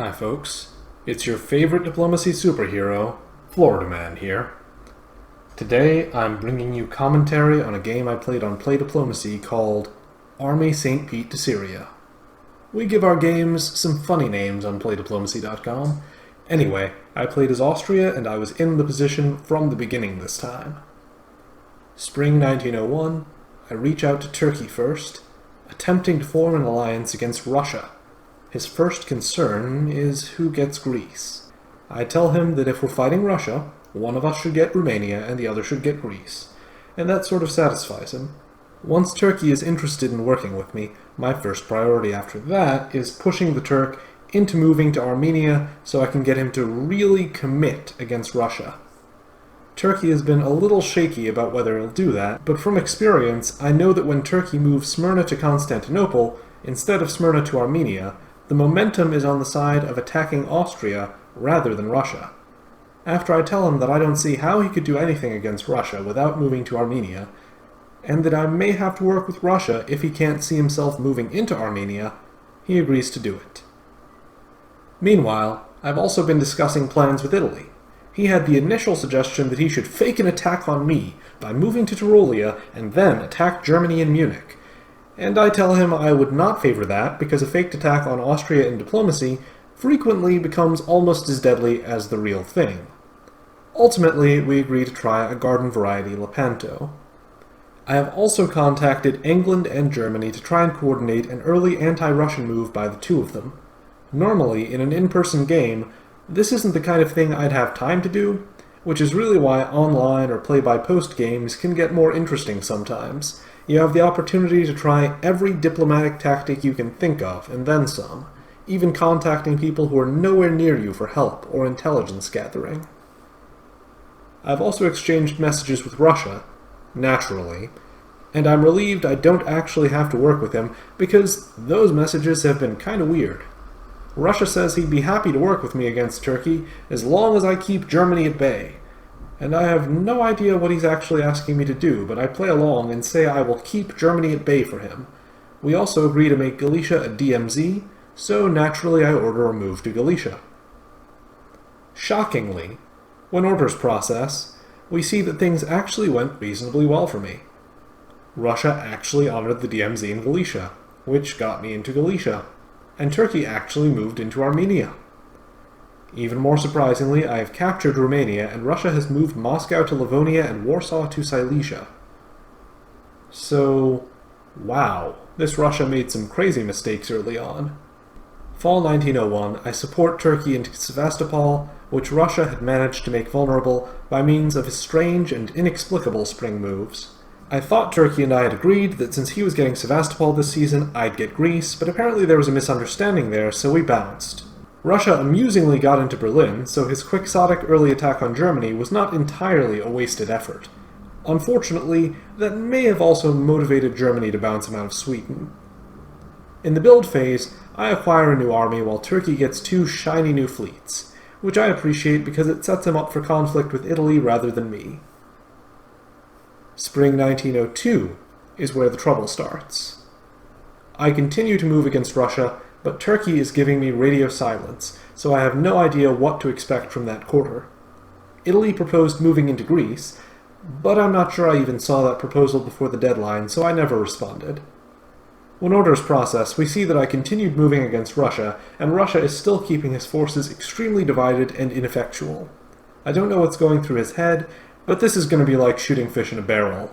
Hi folks, it's your favorite diplomacy superhero, Florida Man here. Today I'm bringing you commentary on a game I played on Play Diplomacy called Army St. Pete to Syria. We give our games some funny names on playdiplomacy.com. Anyway, I played as Austria and I was in the position from the beginning this time. Spring 1901, I reach out to Turkey first, attempting to form an alliance against Russia. His first concern is who gets Greece. I tell him that if we're fighting Russia, one of us should get Romania and the other should get Greece, and that sort of satisfies him. Once Turkey is interested in working with me, my first priority after that is pushing the Turk into moving to Armenia so I can get him to really commit against Russia. Turkey has been a little shaky about whether he'll do that, but from experience I know that when Turkey moves Smyrna to Constantinople instead of Smyrna to Armenia, the momentum is on the side of attacking Austria rather than Russia. After I tell him that I don't see how he could do anything against Russia without moving to Armenia, and that I may have to work with Russia if he can't see himself moving into Armenia, he agrees to do it. Meanwhile, I've also been discussing plans with Italy. He had the initial suggestion that he should fake an attack on me by moving to Tyrolia and then attack Germany and Munich. And I tell him I would not favor that because a faked attack on Austria in diplomacy frequently becomes almost as deadly as the real thing. Ultimately, we agree to try a garden variety Lepanto. I have also contacted England and Germany to try and coordinate an early anti-Russian move by the two of them. Normally, in an in-person game, this isn't the kind of thing I'd have time to do, which is really why online or play-by-post games can get more interesting sometimes. You have the opportunity to try every diplomatic tactic you can think of, and then some, even contacting people who are nowhere near you for help or intelligence gathering. I've also exchanged messages with Russia, naturally, and I'm relieved I don't actually have to work with him because those messages have been kinda weird. Russia says he'd be happy to work with me against Turkey as long as I keep Germany at bay. And I have no idea what he's actually asking me to do, but I play along and say I will keep Germany at bay for him. We also agree to make Galicia a DMZ, so naturally I order a move to Galicia. Shockingly, when orders process, we see that things actually went reasonably well for me. Russia actually honored the DMZ in Galicia, which got me into Galicia, and Turkey actually moved into Armenia. Even more surprisingly, I have captured Romania, and Russia has moved Moscow to Livonia and Warsaw to Silesia. So, wow, this Russia made some crazy mistakes early on. Fall 1901, I support Turkey into Sevastopol, which Russia had managed to make vulnerable by means of his strange and inexplicable spring moves. I thought Turkey and I had agreed that since he was getting Sevastopol this season, I'd get Greece, but apparently there was a misunderstanding there, so we bounced. Russia amusingly got into Berlin, so his quixotic early attack on Germany was not entirely a wasted effort. Unfortunately, that may have also motivated Germany to bounce him out of Sweden. In the build phase, I acquire a new army while Turkey gets 2 shiny new fleets, which I appreciate because it sets him up for conflict with Italy rather than me. Spring 1902 is where the trouble starts. I continue to move against Russia, but Turkey is giving me radio silence, so I have no idea what to expect from that quarter. Italy proposed moving into Greece, but I'm not sure I even saw that proposal before the deadline, so I never responded. When orders process, we see that I continued moving against Russia, and Russia is still keeping his forces extremely divided and ineffectual. I don't know what's going through his head, but this is going to be like shooting fish in a barrel.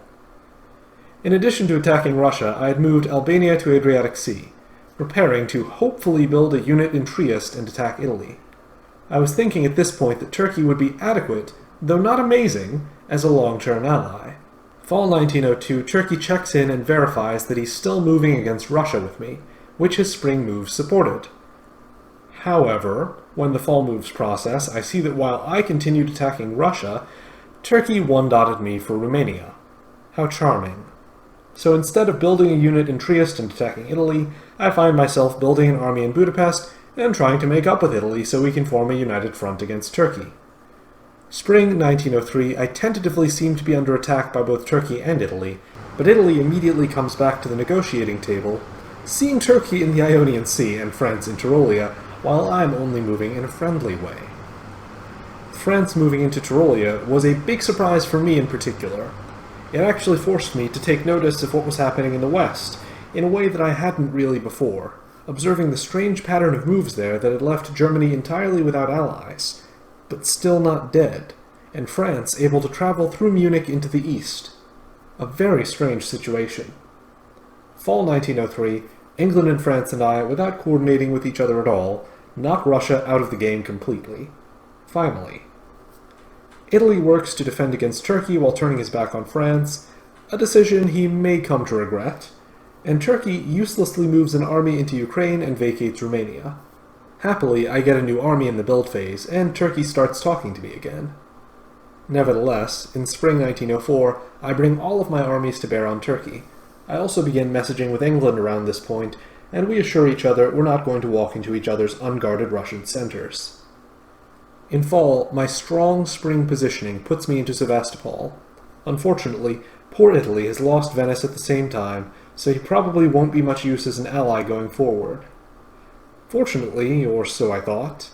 In addition to attacking Russia, I had moved Albania to Adriatic Sea, preparing to hopefully build a unit in Trieste and attack Italy. I was thinking at this point that Turkey would be adequate, though not amazing, as a long-term ally. Fall 1902, Turkey checks in and verifies that he's still moving against Russia with me, which his spring moves supported. However, when the fall moves process, I see that while I continued attacking Russia, Turkey one-dotted me for Romania. How charming. So instead of building a unit in Trieste and attacking Italy, I find myself building an army in Budapest and trying to make up with Italy so we can form a united front against Turkey. Spring 1903, I tentatively seem to be under attack by both Turkey and Italy, but Italy immediately comes back to the negotiating table, Seeing Turkey in the Ionian Sea and France in Tyrolia, while I'm only moving in a friendly way. France moving into Tyrolia was a big surprise for me in particular. It actually forced me to take notice of what was happening in the west, in a way that I hadn't really before, observing the strange pattern of moves there that had left Germany entirely without allies, but still not dead, and France able to travel through Munich into the east. A very strange situation. Fall 1903, England and France and I, without coordinating with each other at all, knock Russia out of the game completely. Finally. Italy works to defend against Turkey while turning his back on France, a decision he may come to regret, and Turkey uselessly moves an army into Ukraine and vacates Romania. Happily, I get a new army in the build phase, and Turkey starts talking to me again. Nevertheless, in spring 1904, I bring all of my armies to bear on Turkey. I also begin messaging with England around this point, and we assure each other we're not going to walk into each other's unguarded Russian centers. In fall, my strong spring positioning puts me into Sevastopol. Unfortunately, poor Italy has lost Venice at the same time, so he probably won't be much use as an ally going forward. Fortunately, or so I thought,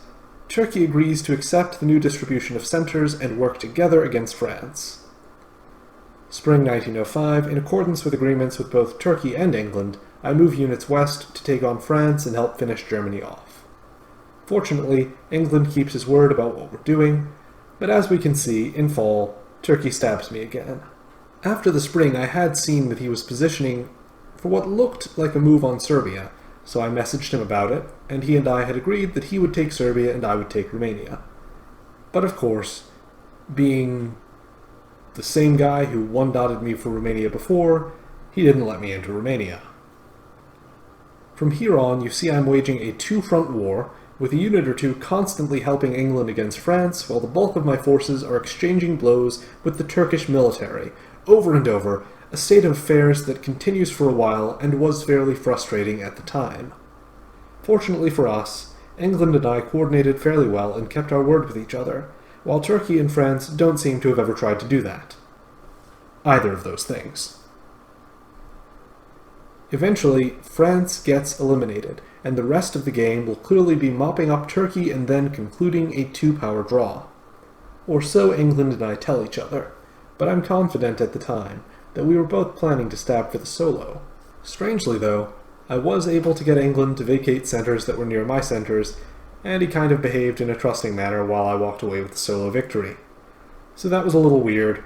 Turkey agrees to accept the new distribution of centers and work together against France. Spring 1905, in accordance with agreements with both Turkey and England, I move units west to take on France and help finish Germany off. Fortunately, England keeps his word about what we're doing, but as we can see, in fall, Turkey stabs me again. After the spring, I had seen that he was positioning for what looked like a move on Serbia, so I messaged him about it, and he and I had agreed that he would take Serbia and I would take Romania. But of course, being the same guy who one-dotted me for Romania before, he didn't let me into Romania. From here on, you see I'm waging a two-front war, with a unit or two constantly helping England against France, while the bulk of my forces are exchanging blows with the Turkish military, over and over, a state of affairs that continues for a while and was fairly frustrating at the time. Fortunately for us, England and I coordinated fairly well and kept our word with each other, while Turkey and France don't seem to have ever tried to do that. Either of those things. Eventually, France gets eliminated, and the rest of the game will clearly be mopping up Turkey and then concluding a two-power draw. Or so England and I tell each other, but I'm confident at the time that we were both planning to stab for the solo. Strangely though, I was able to get England to vacate centers that were near my centers, and he kind of behaved in a trusting manner while I walked away with the solo victory. So that was a little weird.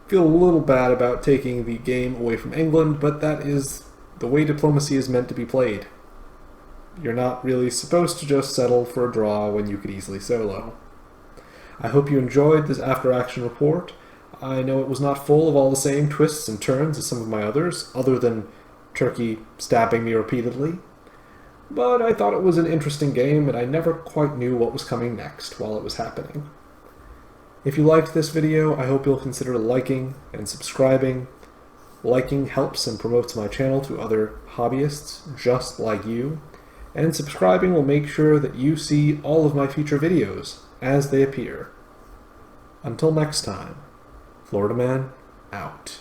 Feel a little bad about taking the game away from England, but that is the way diplomacy is meant to be played. You're not really supposed to just settle for a draw when you could easily solo. I hope you enjoyed this after-action report. I know it was not full of all the same twists and turns as some of my others, other than Turkey stabbing me repeatedly. But I thought it was an interesting game, and I never quite knew what was coming next while it was happening. If you liked this video, I hope you'll consider liking and subscribing. Liking helps and promotes my channel to other hobbyists just like you, and subscribing will make sure that you see all of my future videos as they appear. Until next time, Florida Man out.